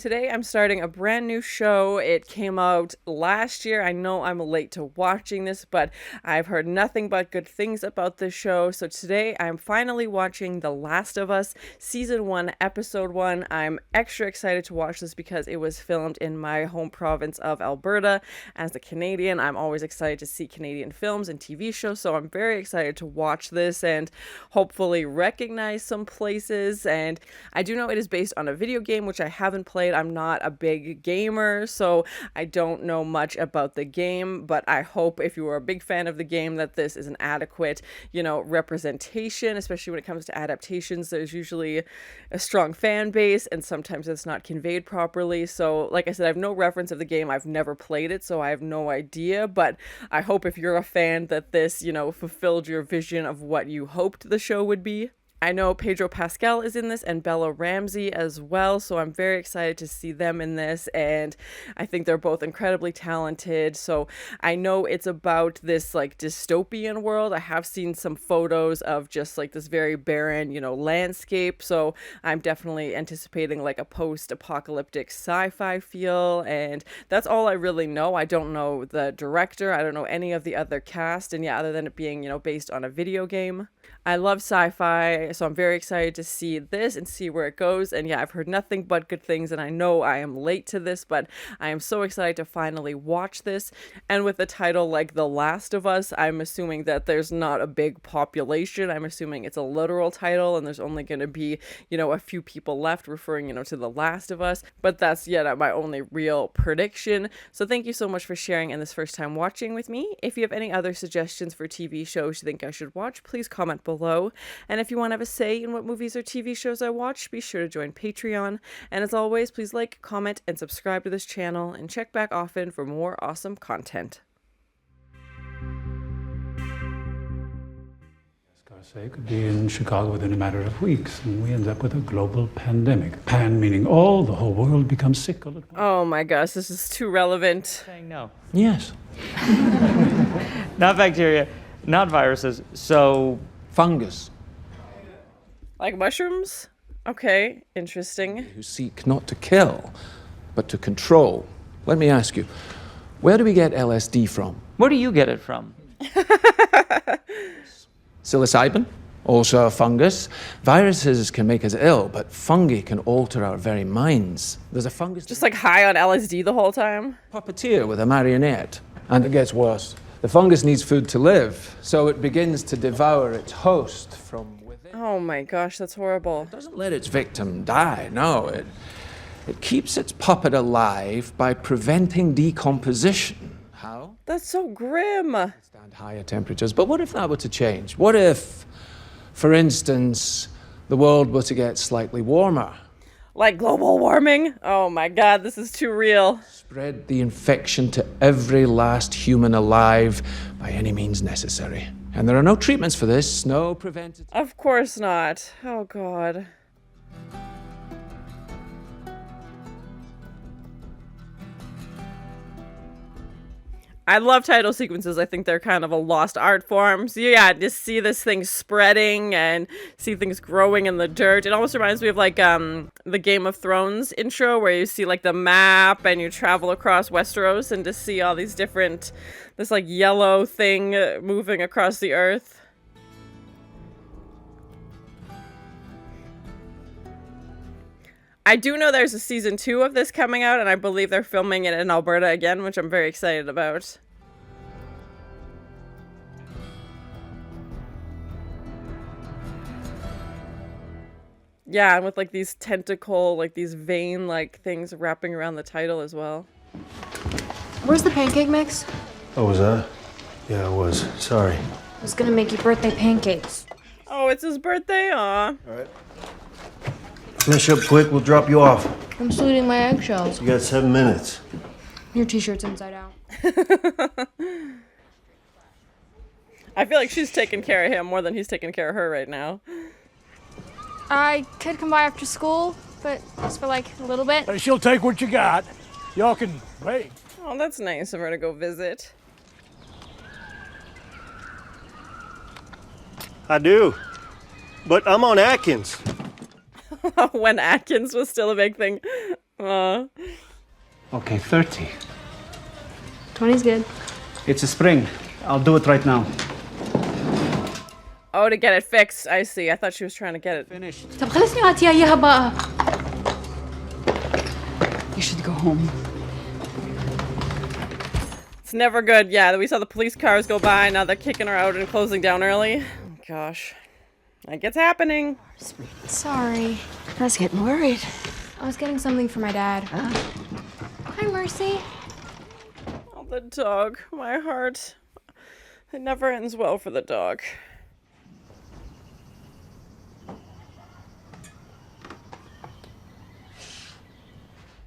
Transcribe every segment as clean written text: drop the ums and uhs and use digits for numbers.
Today I'm starting a brand new show. It came out last year. I know I'm late to watching this, but I've heard nothing but good things about this show. So today I'm finally watching The Last of Us Season 1, Episode 1. I'm extra excited to watch this because it was filmed in my home province of Alberta. As a Canadian, I'm always excited to see Canadian films and TV shows, so I'm very excited to watch this and hopefully recognize some places. And I do know it is based on a video game, which I haven't played. I'm not a big gamer, so I don't know much about the game, but I hope if you are a big fan of the game that this is an adequate, representation, especially when it comes to adaptations. There's usually a strong fan base, and sometimes it's not conveyed properly. So, like I said, I have no reference of the game. I've never played it, so I have no idea, but I hope if you're a fan that this, fulfilled your vision of what you hoped the show would be. I know Pedro Pascal is in this and Ramsey as well, so I'm very excited to see them in this, and I think they're both incredibly talented. So I know it's about this dystopian world. I have seen some photos of just this very barren, landscape, so I'm definitely anticipating a post-apocalyptic sci-fi feel, and that's all I really know. I don't know the director, I don't know any of the other cast, and other than it being, based on a video game. I love sci-fi, so I'm very excited to see this and see where it goes. And I've heard nothing but good things, and I know I am late to this, but I am so excited to finally watch this. And with the title The Last of Us, I'm assuming that there's not a big population. I'm assuming it's a literal title, and there's only going to be, a few people left referring, to The Last of Us. But that's my only real prediction. So thank you so much for sharing and this first time watching with me. If you have any other suggestions for TV shows you think I should watch, please comment below. And if you want to have a say in what movies or TV shows I watch, be sure to join Patreon. And as always, please like, comment, and subscribe to this channel, and check back often for more awesome content. Say could be in Chicago within a matter of weeks, and we end up with a global pandemic. Pan meaning all, the whole world becomes sick all at once. Oh my gosh, this is too relevant. Saying no. Yes. Not bacteria, not viruses, so fungus. Like mushrooms? Okay, interesting. Who seek not to kill, but to control. Let me ask you, where do we get LSD from? Where do you get it from? Psilocybin, also a fungus. Viruses can make us ill, but fungi can alter our very minds. There's a fungus... Just high on LSD the whole time? Puppeteer with a marionette. And it gets worse. The fungus needs food to live, so it begins to devour its host from within. Oh my gosh, that's horrible. It doesn't let its victim die, no. It keeps its puppet alive by preventing decomposition. How? That's so grim. Stand higher temperatures. But what if that were to change? What if, for instance, the world were to get slightly warmer? Like global warming? Oh my god, this is too real. Spread the infection to every last human alive by any means necessary. And there are no treatments for this, no preventative... Of course not. Oh god. I love title sequences. I think they're kind of a lost art form. So just see this thing spreading and see things growing in the dirt. It almost reminds me of the Game of Thrones intro where you see the map and you travel across Westeros and just see all these different, this yellow thing moving across the earth. I do know there's a season 2 of this coming out, and I believe they're filming it in Alberta again, which I'm very excited about. Yeah, and with these tentacle, these vein things wrapping around the title as well. Where's the pancake mix? Oh, was that? Yeah, it was. Sorry. I was gonna make you birthday pancakes. Oh, it's his birthday? Aw. All right. Finish up quick, we'll drop you off. I'm still eating my eggshells. You got 7 minutes. Your t-shirt's inside out. I feel like she's taking care of him more than he's taking care of her right now. I could come by after school, but just for a little bit. She'll take what you got. Y'all can wait. Oh, that's nice of her to go visit. I do. But I'm on Atkins. When Atkins was still a big thing. Okay, 30. 20's good. It's a spring. I'll do it right now. Oh, to get it fixed. I see. I thought she was trying to get it. Finished. طب خلصني وهاتيها إياها بقى. You should go home. It's never good. Yeah, we saw the police cars go by. Now they're kicking her out and closing down early. Oh, gosh. Like, it's happening. Sorry. I was getting worried. I was getting something for my dad. Hi, Mercy. Oh, the dog. My heart. It never ends well for the dog.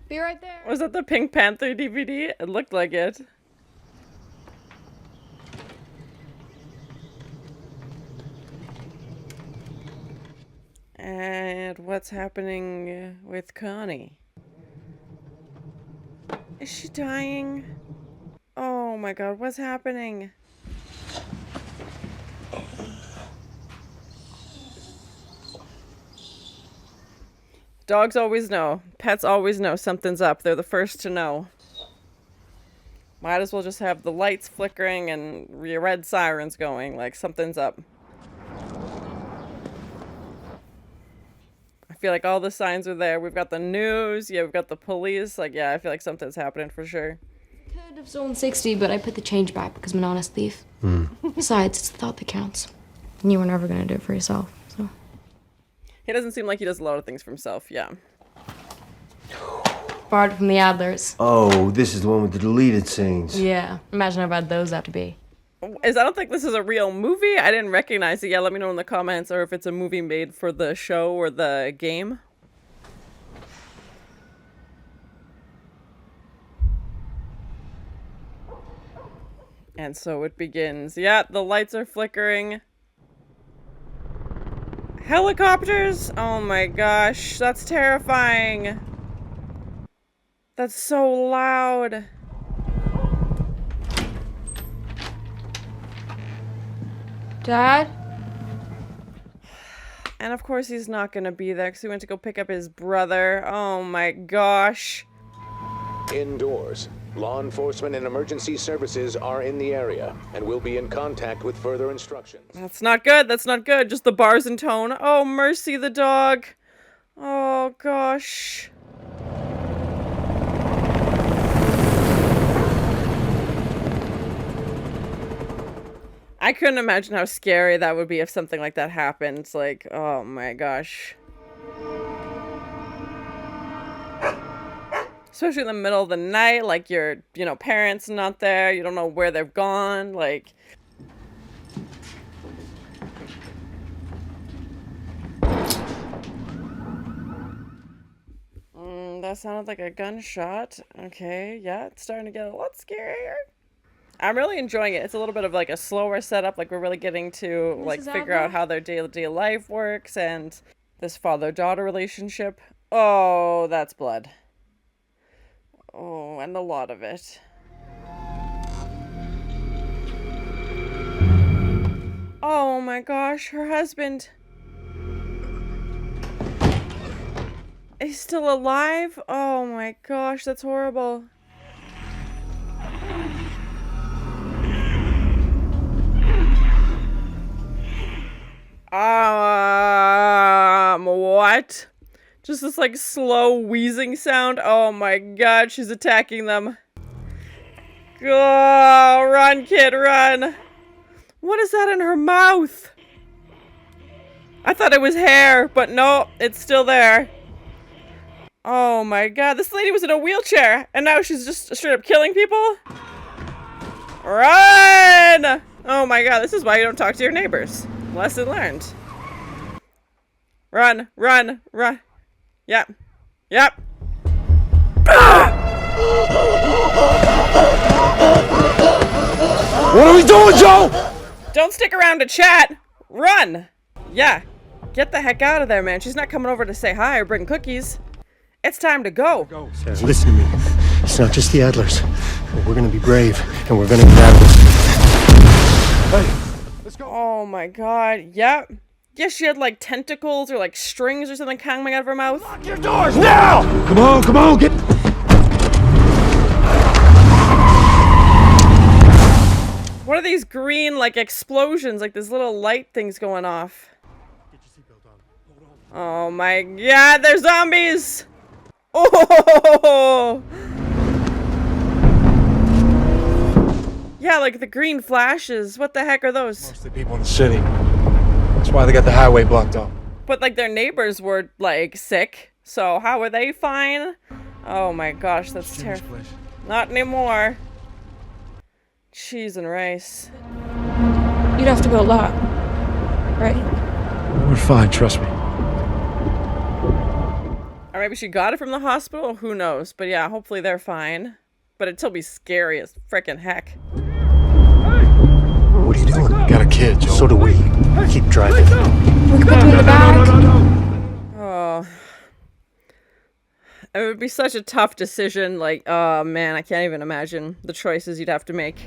Be right there. Was that the Pink Panther DVD? It looked like it. And what's happening with Connie? Is she dying? Oh my god, what's happening? Dogs always know. Pets always know something's up. They're the first to know. Might as well just have the lights flickering and red sirens going, like something's up. I feel like all the signs are there. We've got the news, yeah, we've got the police. Like, yeah, I feel like something's happening for sure. Could have stolen 60, but I put the change back because I'm an honest thief. Besides, it's the thought that counts. And you were never going to do it for yourself, so. He doesn't seem like he does a lot of things for himself, yeah. Borrowed from the Adlers. Oh, this is the one with the deleted scenes. Yeah. Imagine how bad those have to be. I don't think this is a real movie. I didn't recognize it. Yeah, let me know in the comments or if it's a movie made for the show or the game. And so it begins. Yeah, the lights are flickering. Helicopters? Oh my gosh, that's terrifying. That's so loud. Dad? And of course he's not gonna be there because he went to go pick up his brother. Oh my gosh. Indoors. Law enforcement and emergency services are in the area and will be in contact with further instructions. That's not good. That's not good. Just the bars and tone. Oh, Mercy the dog. Oh gosh. I couldn't imagine how scary that would be if something like that happened. Like, oh my gosh. Especially in the middle of the night, like your, parents not there, you don't know where they've gone, like. That sounded like a gunshot. Okay, yeah, it's starting to get a lot scarier. I'm really enjoying it. It's a little bit of like a slower setup, like we're really getting to like figure out how their day-to-day life works and this father-daughter relationship. Oh, that's blood. Oh, and a lot of it. Oh my gosh, her husband. He's still alive? Oh my gosh, that's horrible. What? Just this like slow wheezing sound. Oh my god, she's attacking them. Go, run, kid, run. What is that in her mouth? I thought it was hair, but no, it's still there. Oh my god, this lady was in a wheelchair, and now she's just straight up killing people? Run! Oh my god, this is why you don't talk to your neighbors. Lesson learned. Run, run, run. Yep. Yep. What are we doing, Joe? Don't stick around to chat. Run. Yeah. Get the heck out of there, man. She's not coming over to say hi or bring cookies. It's time to go. Tess, listen to me. It's not just the Adlers. We're gonna be brave, and we're gonna get out of this. Oh my god. Yep. guess she had like tentacles or like strings or something coming out of her mouth. Lock your doors now! Come on, get. What are these green like explosions? Like these little light things going off. Oh my god, they're zombies! Oh! Yeah, like the green flashes. What the heck are those? Mostly people in the city. That's why they got the highway blocked off. But like their neighbors were like sick. So how are they fine? Oh my gosh, that's terrible. Not anymore. Cheese and rice. You'd have to go a lot, right? We're fine, trust me. Or maybe she got it from the hospital, who knows? But yeah, hopefully they're fine. But it'd still be scary as frickin' heck. What are you doing? Got a kid, Joe. So do we. Keep driving. We could put them in the back. Oh. It would be such a tough decision. Like, oh man, I can't even imagine the choices you'd have to make.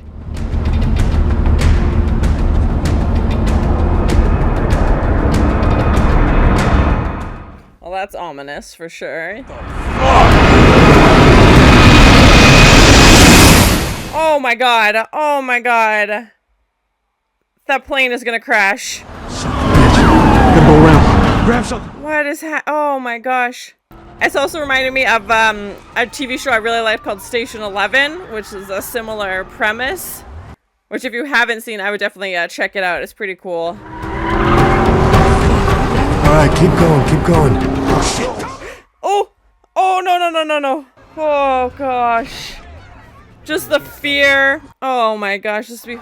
Well, that's ominous for sure. Oh my god. Oh my god. That plane is gonna crash. Gotta go around. Grab something. What is oh my gosh. It's also reminded me of a TV show I really liked called Station 11, which is a similar premise. Which if you haven't seen, I would definitely check it out. It's pretty cool. Alright, keep going. Oh, shit. Oh! Oh, no. Oh, gosh. Just the fear. Oh, my gosh. Just be...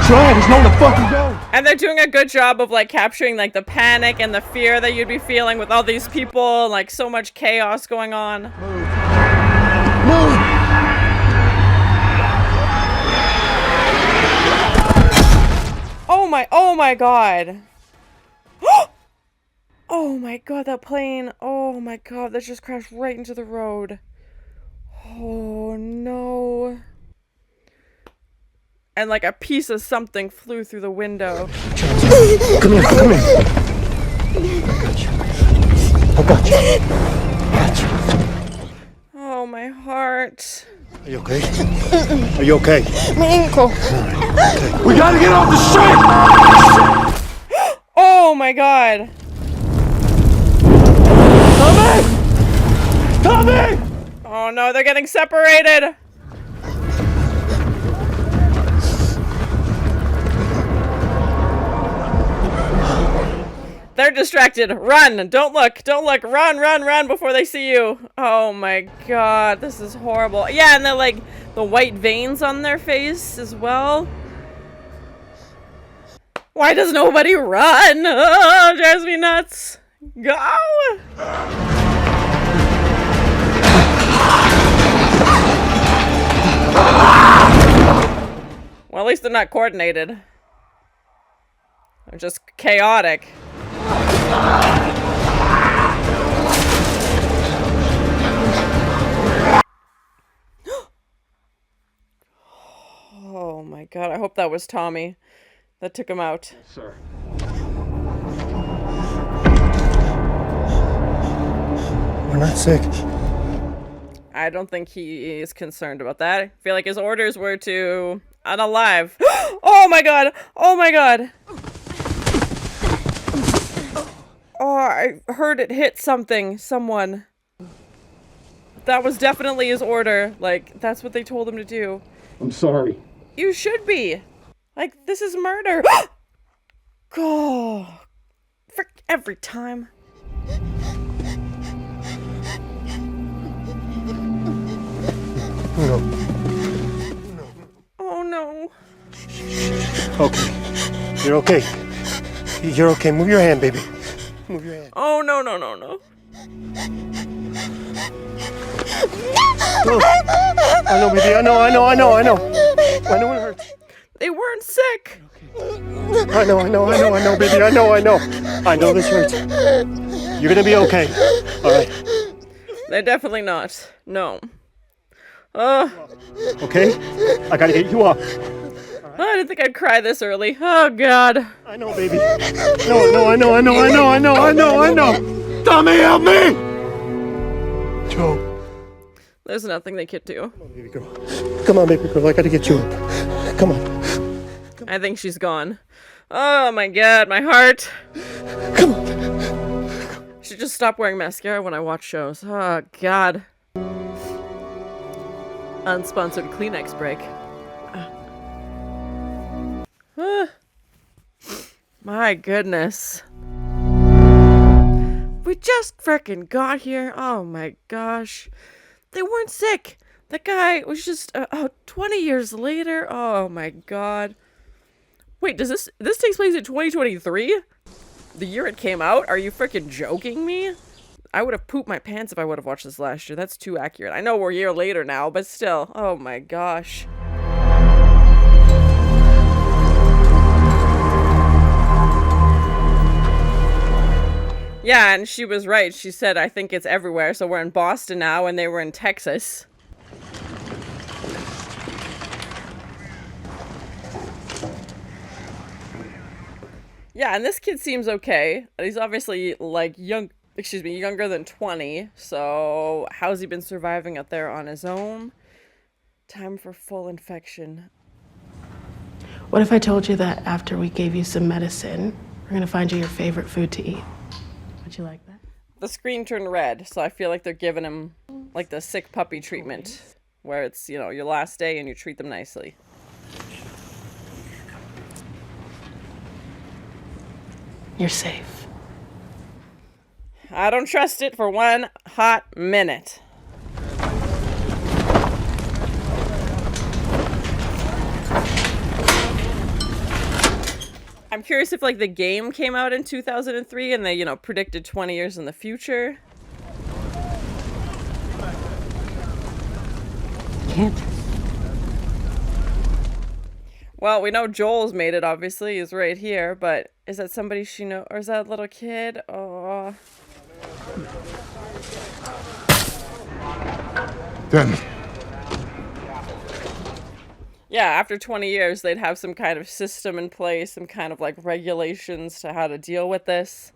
Try, there's nowhere to fucking go. And they're doing a good job of, like, capturing, like, the panic and the fear that you'd be feeling with all these people. Like, so much chaos going on. Move. Oh my god. Oh my god, that plane. Oh my god, that just crashed right into the road. Oh no. And like a piece of something flew through the window. Come here. I got you. Oh, my heart. Are you okay? Are you okay? My ankle. Okay. We gotta get off the street! Oh my god. Tommy! Oh no, they're getting separated. They're distracted. Run! Don't look! Run before they see you! Oh my god, this is horrible. Yeah, and they're like the white veins on their face as well. Why does nobody run? Oh, drives me nuts. Go! Well, at least they're not coordinated. They're just chaotic. Oh my god, I hope that was Tommy that took him out. Sir. We're not sick. I don't think he is concerned about that. I feel like his orders were to unalive. Oh my god! Oh my god! Oh, I heard it hit someone. That was definitely his order. Like, that's what they told him to do. I'm sorry. You should be. Like, this is murder. God. Frick, every time. No. Oh no. Okay. You're okay. You're okay. Move your hand, baby. Move your hand. Oh no. I know, baby. I know. I know it hurts. They weren't sick. I know, baby. I know. I know this hurts. You're gonna be okay. All right. They're definitely not. No. Okay? I gotta get you up. Oh, I didn't think I'd cry this early. Oh, God. I know, baby. No, I know. Tommy, help me! Joe. There's nothing they could do. Come on, baby girl. Come on, baby girl. I gotta get you up. Come on. I think she's gone. Oh, my God. My heart. Come on. I should just stop wearing mascara when I watch shows. Oh, God. Unsponsored Kleenex break. My goodness. We just frickin' got here. Oh my gosh. They weren't sick. That guy was just 20 years later. Oh my God. Wait, does this takes place in 2023? The year it came out? Are you frickin' joking me? I would have pooped my pants if I would have watched this last year. That's too accurate. I know we're a year later now, but still. Oh my gosh. Yeah, and she was right. She said, I think it's everywhere. So we're in Boston now, and they were in Texas. Yeah, and this kid seems okay. He's obviously, like, younger than 20. So how's he been surviving out there on his own? Time for full infection. What if I told you that after we gave you some medicine, we're going to find you your favorite food to eat? Would you like that? The screen turned red, so I feel like they're giving him, like, the sick puppy treatment, where it's, you know, your last day and you treat them nicely. You're safe. I don't trust it for one hot minute. I'm curious if, like, the game came out in 2003 and they, you know, predicted 20 years in the future. Can't. Well, we know Joel's made it, obviously. He's right here, but is that somebody she knows? Or is that a little kid? Oh. Then. Yeah, after 20 years, they'd have some kind of system in place, some kind of, like, regulations to how to deal with this.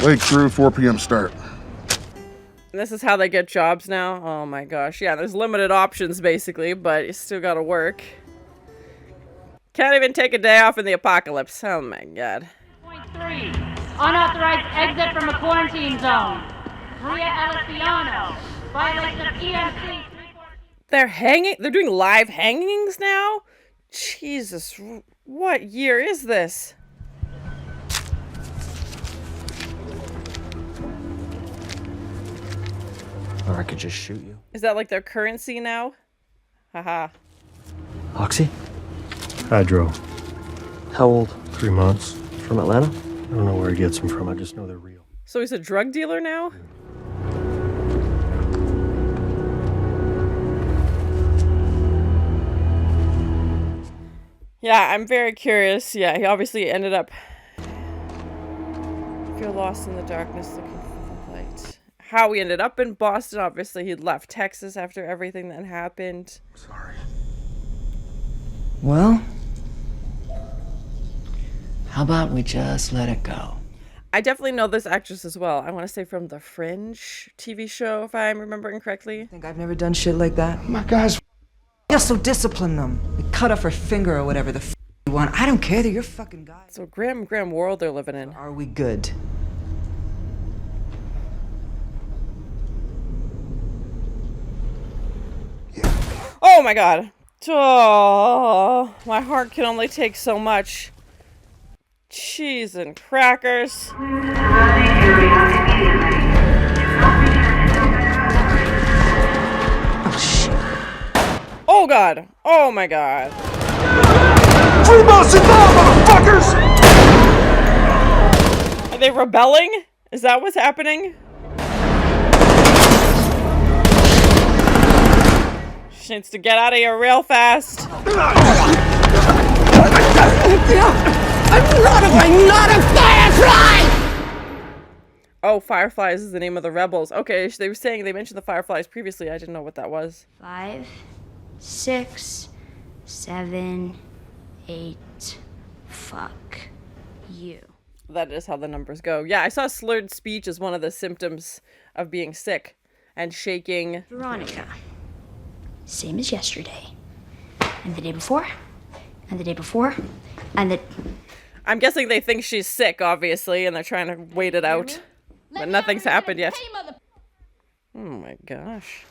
Lake crew, 4 p.m. start. And this is how they get jobs now? Oh my gosh. Yeah, there's limited options, basically, but you still gotta work. Can't even take a day off in the apocalypse. Oh my God. 3. Unauthorized exit from a quarantine zone. Maria Elisiano. Violation of EMC. They're doing live hangings now? Jesus, what year is this? Or I could just shoot you. Is that like their currency now? Haha. Oxy? Hydro. How old? 3 months. From Atlanta? I don't know where he gets them from. I just know they're real. So he's a drug dealer now? Yeah, I'm very curious. Yeah, he obviously ended up... Feel lost in the darkness looking for the light. How he ended up in Boston. Obviously, he'd left Texas after everything that happened. Sorry. Well, how about we just let it go? I definitely know this actress as well. I want to say from The Fringe TV show, if I'm remembering correctly. I think I've never done shit like that. My guys. Yeah, so discipline them. We cut off her finger or whatever the you want. I don't care. They're your fucking guys. So grim world they're living in. Are we good? Oh my God. Oh, my heart can only take so much. Cheese and crackers. Oh shit. Oh God. Oh my God. Free boss and motherfuckers! Are they rebelling? Is that what's happening? She needs to get out of here real fast. I'm not a firefly! Oh, Fireflies is the name of the rebels. Okay, they were saying, they mentioned the Fireflies previously. I didn't know what that was. 5, 6, 7, 8. Fuck you. That is how the numbers go. Yeah, I saw slurred speech as one of the symptoms of being sick and shaking. Veronica. Same as yesterday. And the day before. And the day before. And the... I'm guessing they think she's sick, obviously, and they're trying to wait it out. But nothing's happened yet. Oh my gosh.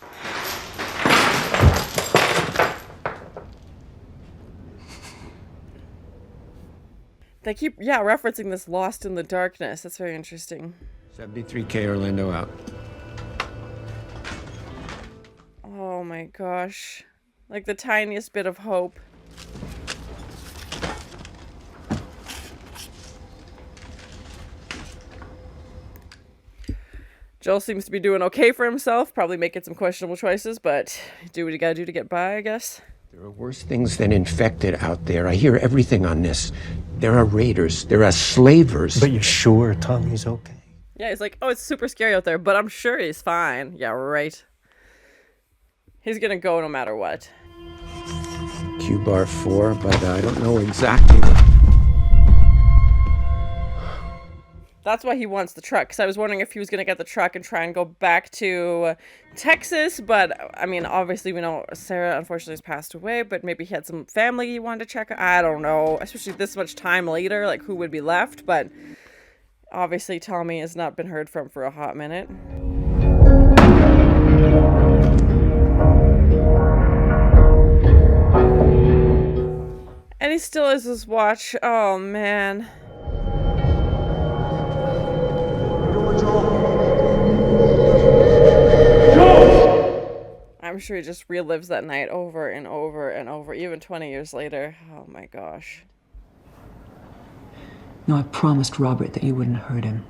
They keep, referencing this Lost in the Darkness. That's very interesting. 73K Orlando out. Oh my gosh. Like the tiniest bit of hope. Joel seems to be doing okay for himself, probably making some questionable choices, but do what you gotta do to get by, I guess. There are worse things than infected out there. I hear everything on this. There are raiders. There are slavers. But you're sure Tommy's okay? Yeah, he's like, oh, it's super scary out there, but I'm sure he's fine. Yeah, right. He's gonna go no matter what. Q-bar 4, but I don't know exactly what... That's why he wants the truck, because I was wondering if he was going to get the truck and try and go back to Texas, but, I mean, obviously we know Sarah, unfortunately, has passed away, but maybe he had some family he wanted to check out. I don't know, especially this much time later, like, who would be left, but obviously Tommy has not been heard from for a hot minute. And he still has his watch. Oh, man. I'm sure he just relives that night over and over and over, even 20 years later. Oh my gosh. No, I promised Robert that you wouldn't hurt him.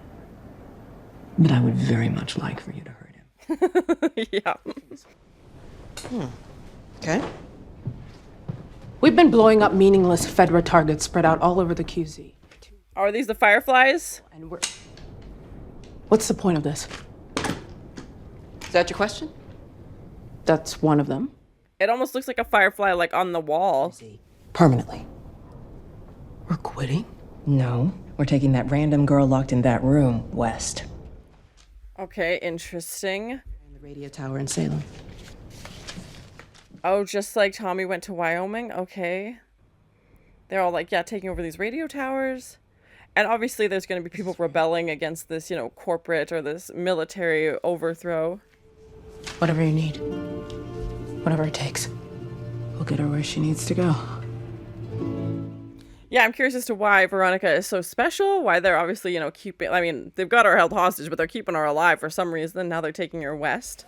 But I would very much like for you to hurt him. Yeah. Okay. We've been blowing up meaningless Fedra targets spread out all over the QZ. Are these the Fireflies? And we're... What's the point of this? Is that your question? That's one of them. It almost looks like a firefly, like, on the wall. Permanently. We're quitting? No, we're taking that random girl locked in that room west. Okay, interesting. And the radio tower in Salem. Oh, just like Tommy went to Wyoming? Okay. They're all like, yeah, taking over these radio towers. And obviously there's going to be people rebelling against this, you know, corporate or this military overthrow. Whatever you need. Whatever it takes. We'll get her where she needs to go. Yeah, I'm curious as to why Veronica is so special. Why they're obviously, you know, keeping... I mean, they've got her held hostage, but they're keeping her alive for some reason. Now they're taking her west.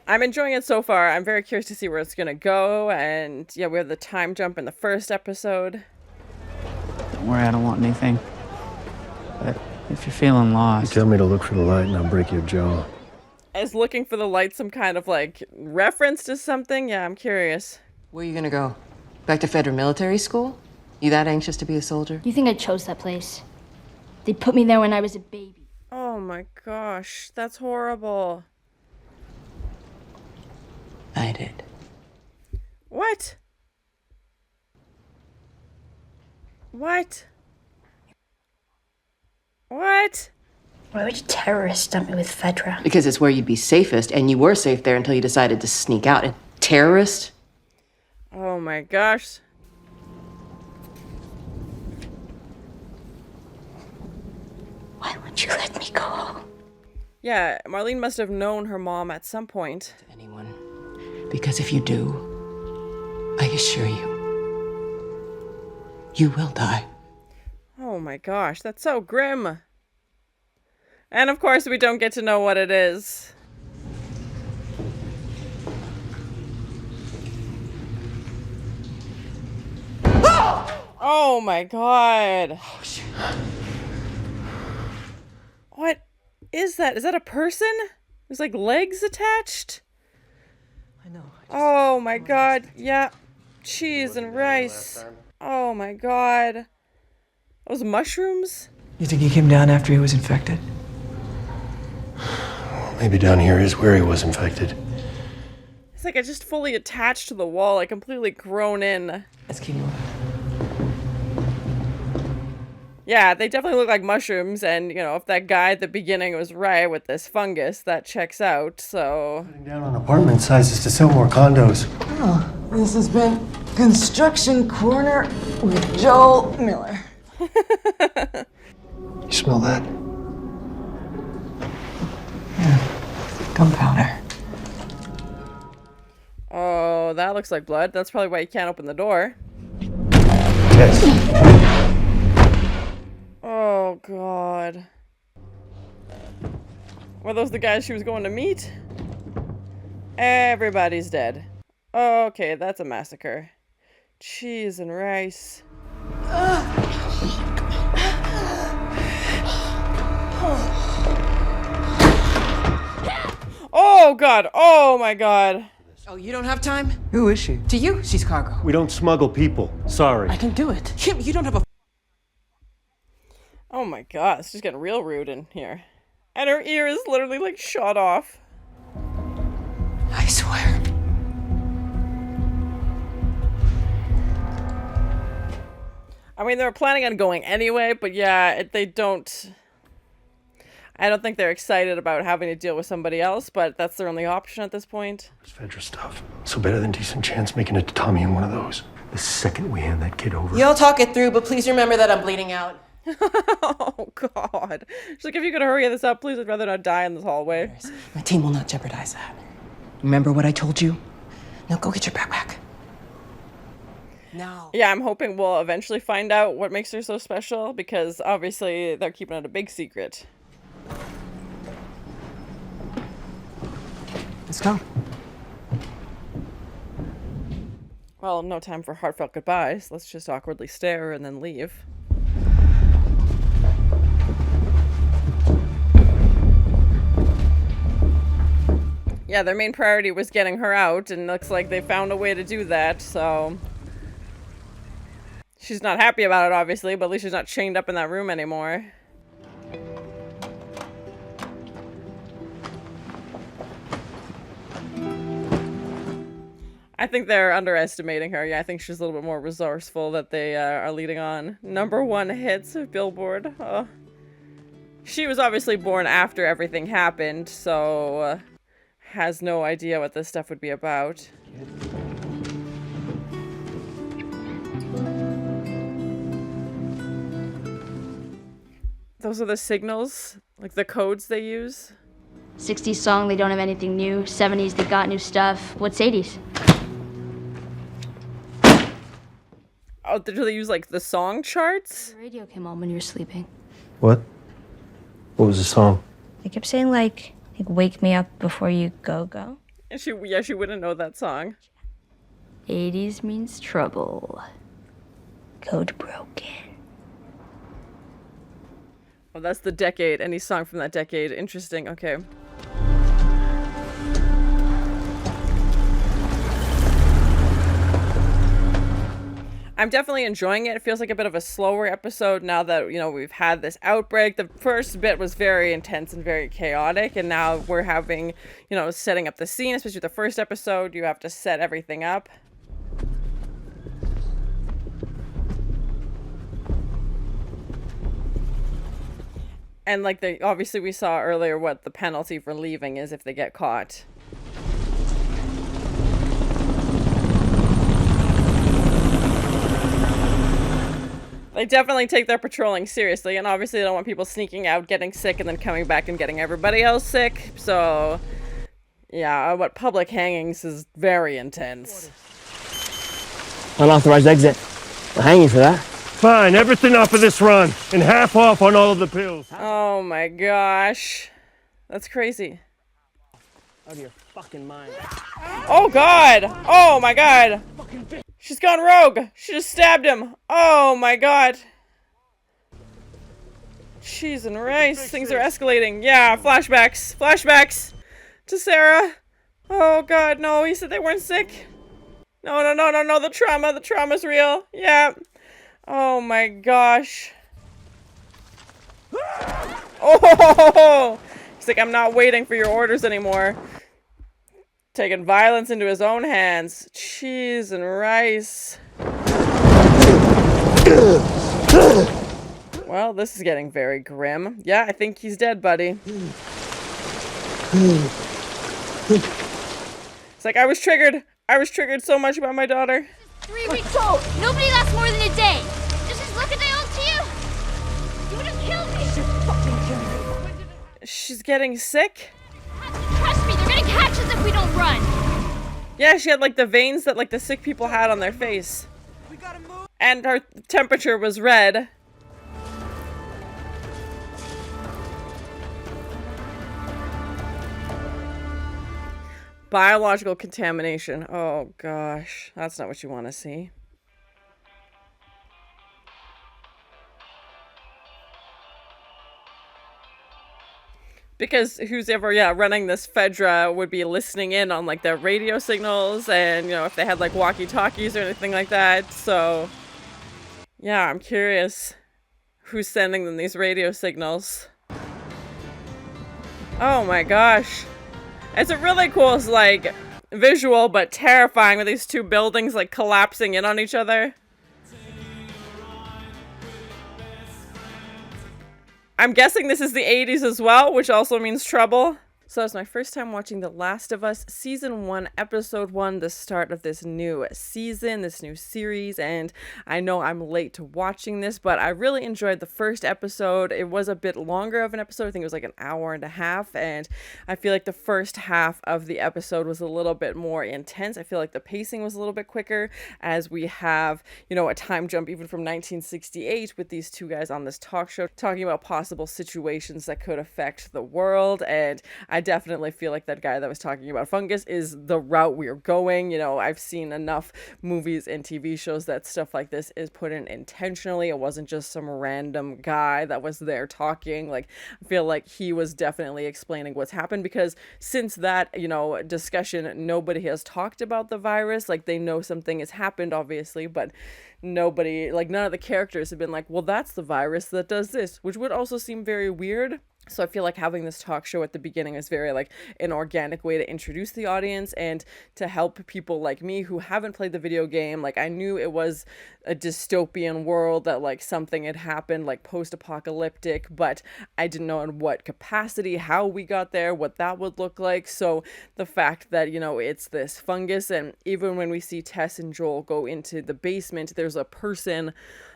I'm enjoying it so far. I'm very curious to see where it's going to go. And yeah, we have the time jump in the first episode. Don't worry, I don't want anything. But if you're feeling lost... You tell me to look for the light and I'll break your jaw. Is looking for the light some kind of, like, reference to something? Yeah, I'm curious. Where are you gonna go? Back to Federal Military School? You that anxious to be a soldier? You think I chose that place? They put me there when I was a baby. Oh my gosh, that's horrible. I did. What? What? What? Why would terrorists dump me with Fedra? Because it's where you'd be safest, and you were safe there until you decided to sneak out. And terrorist? Oh my gosh. Why won't you let me go? Yeah, Marlene must have known her mom at some point. To anyone. Because if you do, I assure you, you will die. Oh my gosh, that's so grim. And of course, we don't get to know what it is. Oh my god. Oh, shit. What is that? Is that a person? There's like legs attached? I know. Oh my god. Yeah. Cheese and rice. Oh my god. Those mushrooms? You think he came down after he was infected? Maybe down here is where he was infected. It's like I just fully attached to the wall, like completely grown in. Let's keep moving. Yeah, they definitely look like mushrooms, and you know, if that guy at the beginning was right with this fungus, that checks out, so... Cutting down on apartment sizes to sell more condos. Oh, this has been Construction Corner with Joel Miller. You smell that? Gunpowder. Oh, that looks like blood. That's probably why you can't open the door. Yes. Oh, God. Were those the guys she was going to meet? Everybody's dead. Okay, that's a massacre. Cheese and rice. Oh, God. Oh, my God. Oh, you don't have time? Who is she? To you, she's cargo. We don't smuggle people. Sorry. I can do it. Kim, you don't have a... Oh, my God. It's just getting real rude in here. And her ear is literally, like, shot off. I swear. I mean, they were planning on going anyway, but yeah, they don't... I don't think they're excited about having to deal with somebody else, but that's their only option at this point. It's Fedra stuff. So better than decent chance making it to Tommy in one of those. The second we hand that kid over. You'll talk it through, but please remember that I'm bleeding out. Oh, God. She's like, if you could hurry this up, please, I'd rather not die in this hallway. My team will not jeopardize that. Remember what I told you? Now go get your backpack. Now. Yeah, I'm hoping we'll eventually find out what makes her so special, because obviously they're keeping it a big secret. Let's go. Well, no time for heartfelt goodbyes. Let's just awkwardly stare and then leave. Yeah, their main priority was getting her out, and looks like they found a way to do that, so... She's not happy about it, obviously, but at least she's not chained up in that room anymore. I think they're underestimating her. Yeah, I think she's a little bit more resourceful that they are leading on. #1 hits of Billboard. Oh. She was obviously born after everything happened, so has no idea what this stuff would be about. Those are the signals, like the codes they use. 60s song, they don't have anything new. 70s, they got new stuff. What's 80s? Oh, do they use like the song charts? The radio came on when you were sleeping. What? What was the song? They kept saying like wake me up before you go. And she wouldn't know that song. 80s means trouble. Code broken. Oh, that's the decade. Any song from that decade. Interesting. Okay. I'm definitely enjoying it. It feels like a bit of a slower episode now that, you know, we've had this outbreak. The first bit was very intense and very chaotic, and now we're having, you know, setting up the scene, especially the first episode. You have to set everything up. And like obviously we saw earlier what the penalty for leaving is if they get caught. They definitely take their patrolling seriously, and obviously they don't want people sneaking out, getting sick, and then coming back and getting everybody else sick. So, yeah, what public hangings is very intense. Unauthorized exit. We'll hang you for that. Fine, everything off of this run, and half off on all of the pills. Oh my gosh. That's crazy. Out of your fucking mind. Oh god! Oh my god! She's gone rogue! She just stabbed him! Oh my god! Cheese and rice. Things are escalating. Yeah, flashbacks. Flashbacks to Sarah. Oh god, no, he said they weren't sick. No, no, no, no, no, the trauma's real. Yeah. Oh my gosh. Oh! He's like, I'm not waiting for your orders anymore. Taking violence into his own hands. Cheese and rice. Well, this is getting very grim. Yeah, I think he's dead, buddy. It's like, I was triggered. I was triggered so much about my daughter. 3 weeks old. Nobody lasts more than a day. Just as look at they old to you. You would have killed me. You fucking killed me. She's getting sick? Trust me, they're gonna catch us if we don't run. Yeah, she had like the veins that like the sick people had on their face. And her temperature was red. Biological contamination. Oh gosh, that's not what you want to see. Because who's ever, running this Fedra would be listening in on like their radio signals and, if they had like walkie-talkies or anything like that. So, yeah, I'm curious who's sending them these radio signals. Oh my gosh. It's a really cool, like, visual but terrifying with these two buildings like collapsing in on each other. I'm guessing this is the 80s as well, which also means trouble. So it's my first time watching The Last of Us Season 1, Episode 1, the start of this new season, this new series, and I know I'm late to watching this, but I really enjoyed the first episode. It was a bit longer of an episode. I think it was like an hour and a half, and I feel like the first half of the episode was a little bit more intense. I feel like the pacing was a little bit quicker as we have, a time jump even from 1968 with these two guys on this talk show talking about possible situations that could affect the world, and I definitely feel like that guy that was talking about fungus is the route we're going. I've seen enough movies and TV shows that stuff like this is put in intentionally. It wasn't just some random guy that was there talking. Like, I feel like he was definitely explaining what's happened, because since that, discussion, nobody has talked about the virus. Like, they know something has happened, obviously, but nobody, like, none of the characters have been like, well, that's the virus that does this, which would also seem very weird. So I feel like having this talk show at the beginning is very like an organic way to introduce the audience and to help people like me who haven't played the video game. Like, I knew it was a dystopian world, that like something had happened, like post-apocalyptic, but I didn't know in what capacity, how we got there, what that would look like. So the fact that, it's this fungus, and even when we see Tess and Joel go into the basement, there's a person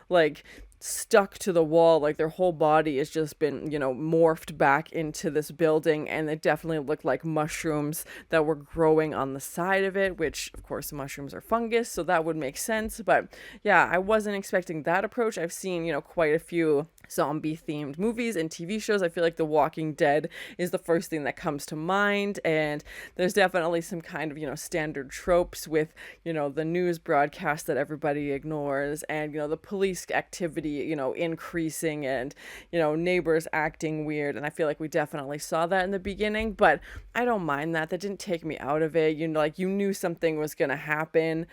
like stuck to the wall, like their whole body has just been, morphed back into this building, and it definitely looked like mushrooms that were growing on the side of it, which of course mushrooms are fungus, so that would make sense. But yeah, I wasn't expecting that approach. I've seen, quite a few zombie themed movies and TV shows. I feel like The Walking Dead is the first thing that comes to mind, and there's definitely some kind of, standard tropes with, the news broadcast that everybody ignores, and, the police activity, increasing, and, neighbors acting weird. And I feel like we definitely saw that in the beginning, but I don't mind that. That didn't take me out of it. You knew something was going to happen.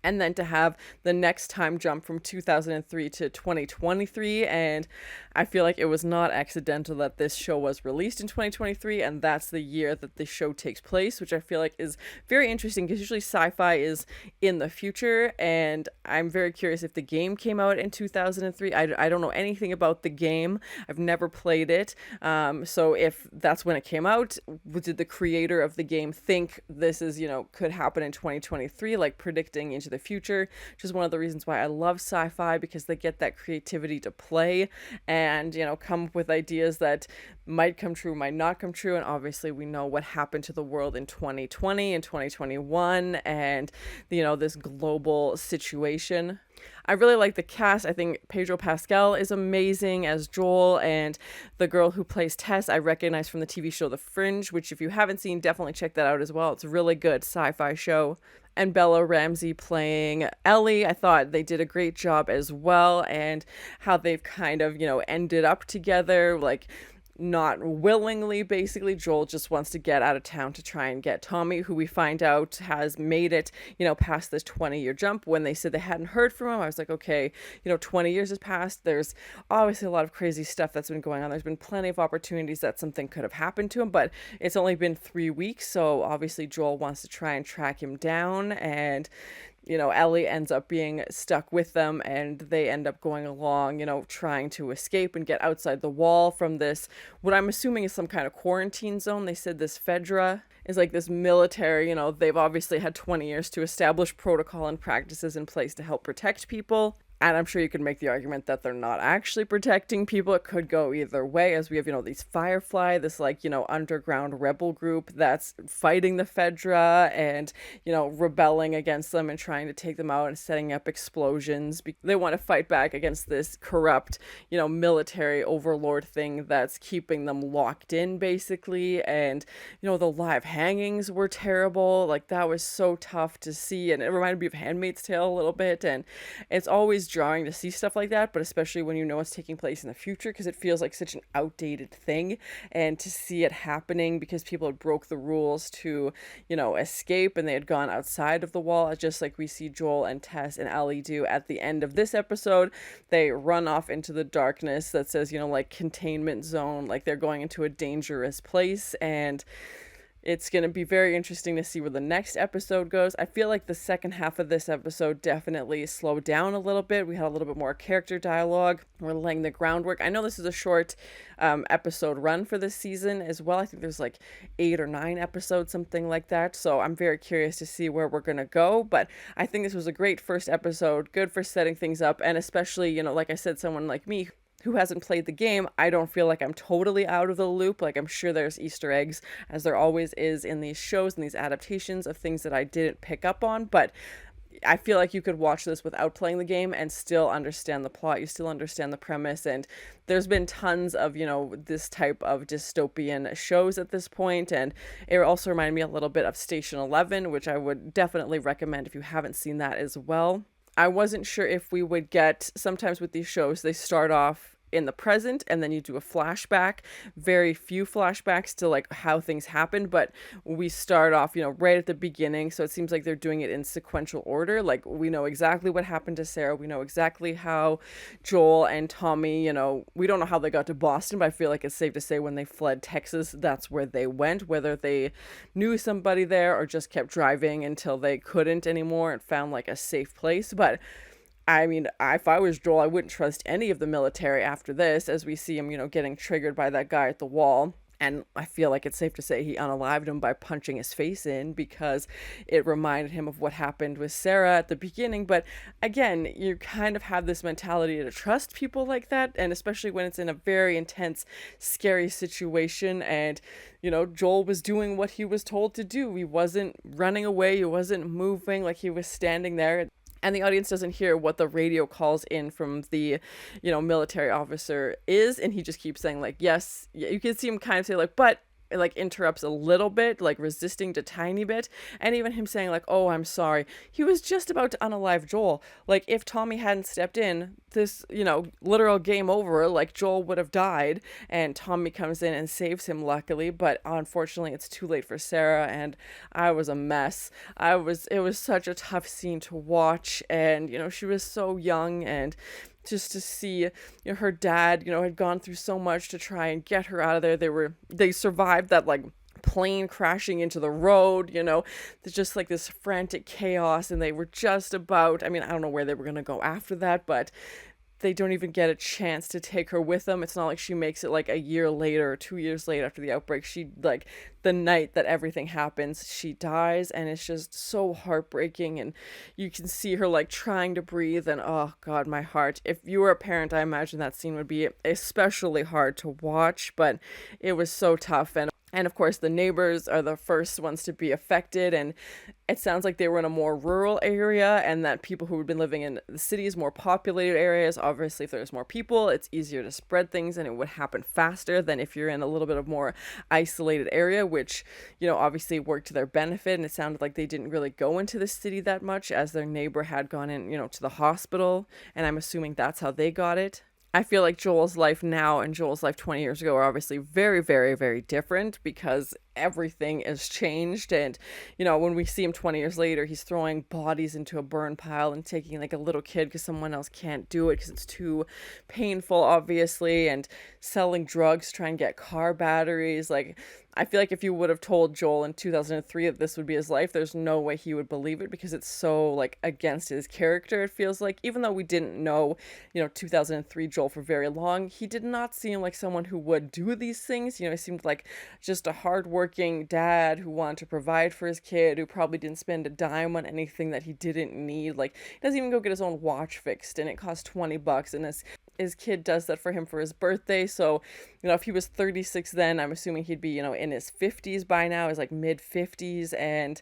And then to have the next time jump from 2003 to 2023, and I feel like it was not accidental that this show was released in 2023, and that's the year that the show takes place, which I feel like is very interesting, because usually sci-fi is in the future, and I'm very curious if the game came out in 2003. I don't know anything about the game. I've never played it, so if that's when it came out, did the creator of the game think this is, could happen in 2023, like predicting into the future, which is one of the reasons why I love sci-fi, because they get that creativity to play and, come up with ideas that might come true, might not come true. And obviously we know what happened to the world in 2020 and 2021, and, this global situation. I really like the cast. I think Pedro Pascal is amazing as Joel, and the girl who plays Tess I recognize from the TV show The Fringe, which if you haven't seen, definitely check that out as well. It's a really good sci-fi show. And Bella Ramsey playing Ellie, I thought they did a great job as well, and how they've kind of, ended up together, like not willingly. Basically, Joel just wants to get out of town to try and get Tommy, who we find out has made it, past this 20-year jump. When they said they hadn't heard from him, I was like, okay, 20 years has passed. There's obviously a lot of crazy stuff that's been going on. There's been plenty of opportunities that something could have happened to him, but it's only been 3 weeks. So obviously Joel wants to try and track him down, and Ellie ends up being stuck with them, and they end up going along, trying to escape and get outside the wall from this, what I'm assuming is some kind of quarantine zone. They said this Fedra is like this military, they've obviously had 20 years to establish protocol and practices in place to help protect people. And I'm sure you could make the argument that they're not actually protecting people. It could go either way, as we have, these Firefly, this underground rebel group that's fighting the Fedra and, rebelling against them and trying to take them out and setting up explosions. They want to fight back against this corrupt, military overlord thing that's keeping them locked in, basically. And, the live hangings were terrible. Like, that was so tough to see. And it reminded me of Handmaid's Tale a little bit. And it's always jarring to see stuff like that, but especially when it's taking place in the future, because it feels like such an outdated thing. And to see it happening because people had broke the rules to escape, and they had gone outside of the wall, just like we see Joel and Tess and Ellie do at the end of this episode. They run off into the darkness that says containment zone, like they're going into a dangerous place. And it's going to be very interesting to see where the next episode goes. I feel like the second half of this episode definitely slowed down a little bit. We had a little bit more character dialogue. We're laying the groundwork. I know this is a short episode run for this season as well. I think there's 8 or 9 episodes, something like that. So I'm very curious to see where we're going to go. But I think this was a great first episode, good for setting things up. And especially, like I said, someone like me who hasn't played the game, I don't feel like I'm totally out of the loop. Like, I'm sure there's Easter eggs, as there always is in these shows and these adaptations of things that I didn't pick up on, but I feel like you could watch this without playing the game and still understand the plot. You still understand the premise, and there's been tons of, this type of dystopian shows at this point, and it also reminded me a little bit of Station 11, which I would definitely recommend if you haven't seen that as well. I wasn't sure if we would get, sometimes with these shows, they start off in the present and then you do a flashback. Very few flashbacks to how things happened, but we start off, right at the beginning. So it seems like they're doing it in sequential order. Like, we know exactly what happened to Sarah. We know exactly how Joel and Tommy, we don't know how they got to Boston, but I feel like it's safe to say when they fled Texas, that's where they went, whether they knew somebody there or just kept driving until they couldn't anymore and found a safe place. But I mean, if I was Joel, I wouldn't trust any of the military after this, as we see him, getting triggered by that guy at the wall. And I feel like it's safe to say he unalived him by punching his face in, because it reminded him of what happened with Sarah at the beginning. But again, you kind of have this mentality to trust people like that, and especially when it's in a very intense, scary situation. And, Joel was doing what he was told to do. He wasn't running away. He wasn't moving. He was standing there. And the audience doesn't hear what the radio calls in from the, military officer is. And he just keeps saying, yes. You can see him kind of say, but, interrupts a little bit, resisting a tiny bit. And even him saying, oh, I'm sorry. He was just about to unalive Joel. If Tommy hadn't stepped in, this, literal game over, Joel would have died. And Tommy comes in and saves him, luckily. But unfortunately, it's too late for Sarah. And I was a mess. It was such a tough scene to watch. And, she was so young, and just to see, her dad, had gone through so much to try and get her out of there. They survived that plane crashing into the road, there's just this frantic chaos, and they were just about, I don't know where they were going to go after that, but they don't even get a chance to take her with them. It's not like she makes it a year later or 2 years later after the outbreak. She the night that everything happens, she dies, and it's just so heartbreaking. And you can see her trying to breathe, and oh God, my heart. If you were a parent, I imagine that scene would be especially hard to watch, but it was so tough. And of course, the neighbors are the first ones to be affected. And it sounds like they were in a more rural area, and that people who had been living in the cities, more populated areas, obviously, if there's more people, it's easier to spread things, and it would happen faster than if you're in a little bit of more isolated area, which, obviously worked to their benefit. And it sounded like they didn't really go into the city that much, as their neighbor had gone in, to the hospital. And I'm assuming that's how they got it. I feel like Joel's life now and Joel's life 20 years ago are obviously very, very, very different because everything has changed. And, you know, when we see him 20 years later, he's throwing bodies into a burn pile and taking like a little kid because someone else can't do it because it's too painful, obviously, and selling drugs, trying to get car batteries. Like, I feel like if you would have told Joel in 2003 that this would be his life, there's no way he would believe it because it's so like against his character, it feels like. Even though we didn't know, 2003 Joel for very long, he did not seem like someone who would do these things. He seemed like just a hardworking dad who wanted to provide for his kid, who probably didn't spend a dime on anything that he didn't need. Like, he doesn't even go get his own watch fixed and it costs $20, and his kid does that for him for his birthday. So, if he was 36 then, I'm assuming he'd be, in his 50s by now, his like mid 50s, and,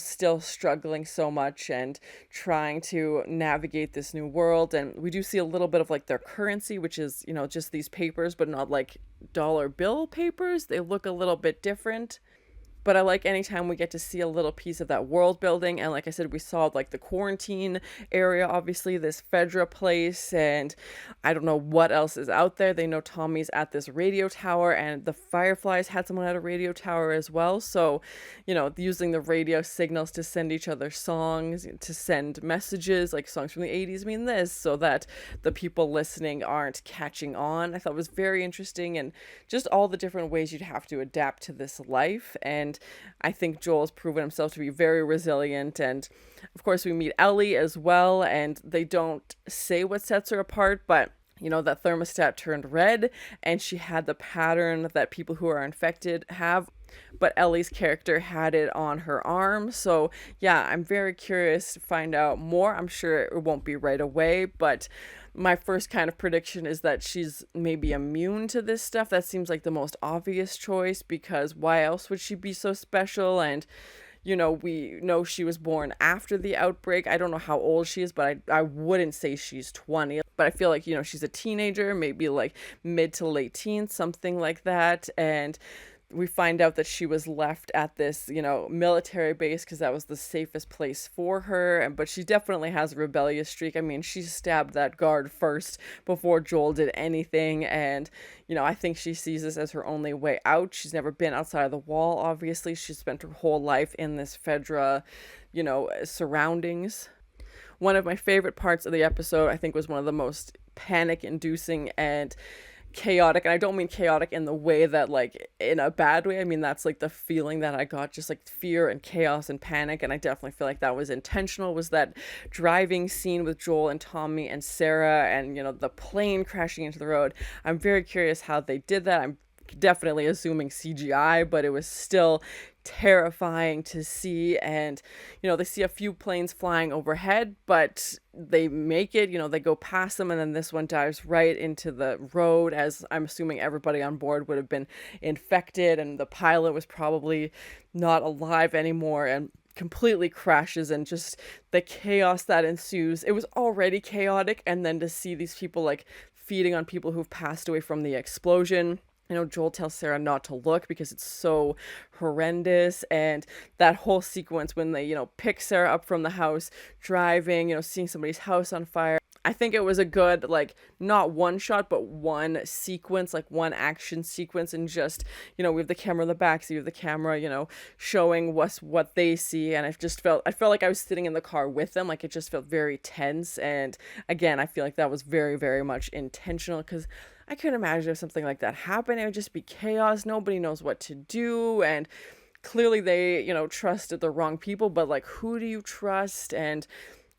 still struggling so much and trying to navigate this new world. And we do see a little bit of like their currency, which is, just these papers, but not like dollar bill papers. They look a little bit different. But I like anytime we get to see a little piece of that world building. And like I said, we saw like the quarantine area, obviously, this Fedra place, and I don't know what else is out there. They know Tommy's at this radio tower, and the Fireflies had someone at a radio tower as well. So, using the radio signals to send each other songs, to send messages, like songs from the 80s mean this, so that the people listening aren't catching on. I thought it was very interesting, and just all the different ways you'd have to adapt to this life. And I think Joel's proven himself to be very resilient. And of course we meet Ellie as well, and they don't say what sets her apart, but that thermostat turned red and she had the pattern that people who are infected have, but Ellie's character had it on her arm. So yeah, I'm very curious to find out more. I'm sure it won't be right away, but my first kind of prediction is that she's maybe immune to this stuff. That seems like the most obvious choice, because why else would she be so special? And we know she was born after the outbreak. I don't know how old she is, but I wouldn't say she's 20. But I feel like, she's a teenager, maybe like mid to late teens, something like that. And we find out that she was left at this, military base because that was the safest place for her. But she definitely has a rebellious streak. I mean, she stabbed that guard first before Joel did anything. And, I think she sees this as her only way out. She's never been outside of the wall, obviously. She spent her whole life in this Fedra, surroundings. One of my favorite parts of the episode, I think, was one of the most panic-inducing and chaotic, and I don't mean chaotic in the way that like in a bad way. I mean that's like the feeling that I got, just like fear and chaos and panic, and I definitely feel like that was intentional, was that driving scene with Joel and Tommy and Sarah, and the plane crashing into the road. I'm very curious how they did that. I'm definitely assuming CGI, but it was still terrifying to see. And they see a few planes flying overhead, but they make it, they go past them, and then this one dives right into the road, as I'm assuming everybody on board would have been infected, and the pilot was probably not alive anymore, and completely crashes. And just the chaos that ensues, it was already chaotic, and then to see these people like feeding on people who've passed away from the explosion. Joel tells Sarah not to look because it's so horrendous. And that whole sequence when they, pick Sarah up from the house, driving, seeing somebody's house on fire. I think it was a good, like, not one shot, but one sequence, like one action sequence. And just, we have the camera in the back, so you have the camera, showing what they see. And I felt like I was sitting in the car with them. Like, it just felt very tense. And again, I feel like that was very, very much intentional, because I couldn't imagine if something like that happened. It would just be chaos. Nobody knows what to do. And clearly they, trusted the wrong people, but like, who do you trust? And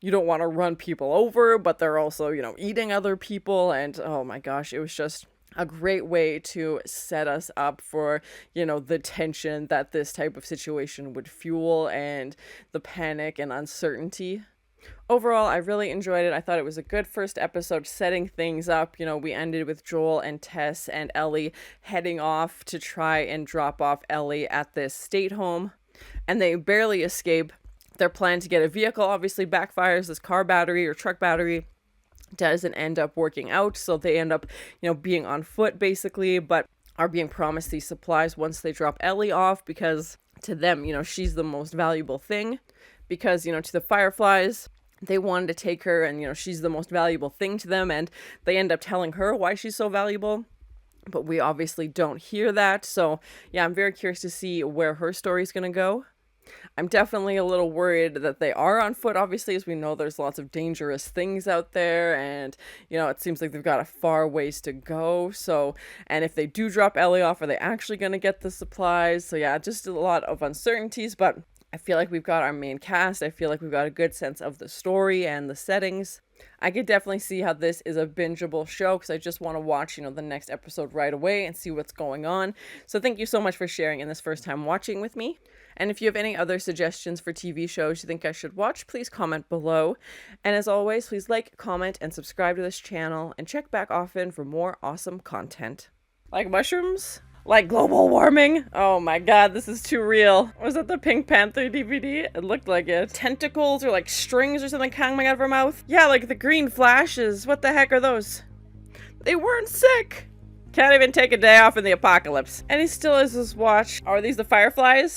you don't want to run people over, but they're also, eating other people. And oh my gosh, it was just a great way to set us up for, the tension that this type of situation would fuel, and the panic and uncertainty. Overall, I really enjoyed it. I thought it was a good first episode setting things up. We ended with Joel and Tess and Ellie heading off to try and drop off Ellie at this state home, and they barely escape. Their plan to get a vehicle obviously backfires. This car battery or truck battery doesn't end up working out, so they end up, being on foot basically, but are being promised these supplies once they drop Ellie off, because to them, she's the most valuable thing. Because, to the Fireflies, they wanted to take her, and you know, she's the most valuable thing to them, and they end up telling her why she's so valuable. But we obviously don't hear that. So yeah, I'm very curious to see where her story's gonna go. I'm definitely a little worried that they are on foot, obviously, as we know there's lots of dangerous things out there, and you know, it seems like they've got a far ways to go. So, and if they do drop Ellie off, are they actually going to get the supplies? So yeah, just a lot of uncertainties, but I feel like we've got our main cast. I feel like we've got a good sense of the story and the settings. I could definitely see how this is a bingeable show, because I just want to watch, you know, the next episode right away and see what's going on. So thank you so much for sharing in this first time watching with me. And if you have any other suggestions for TV shows you think I should watch, please comment below. And as always, please like, comment, and subscribe to this channel, and check back often for more awesome content. Like mushrooms? Like global warming? Oh my god, this is too real. Was that the Pink Panther DVD? It looked like it. Tentacles or like strings or something coming out of her mouth? Yeah, like the green flashes. What the heck are those? They weren't sick. Can't even take a day off in the apocalypse. And he still has his watch. Are these the fireflies?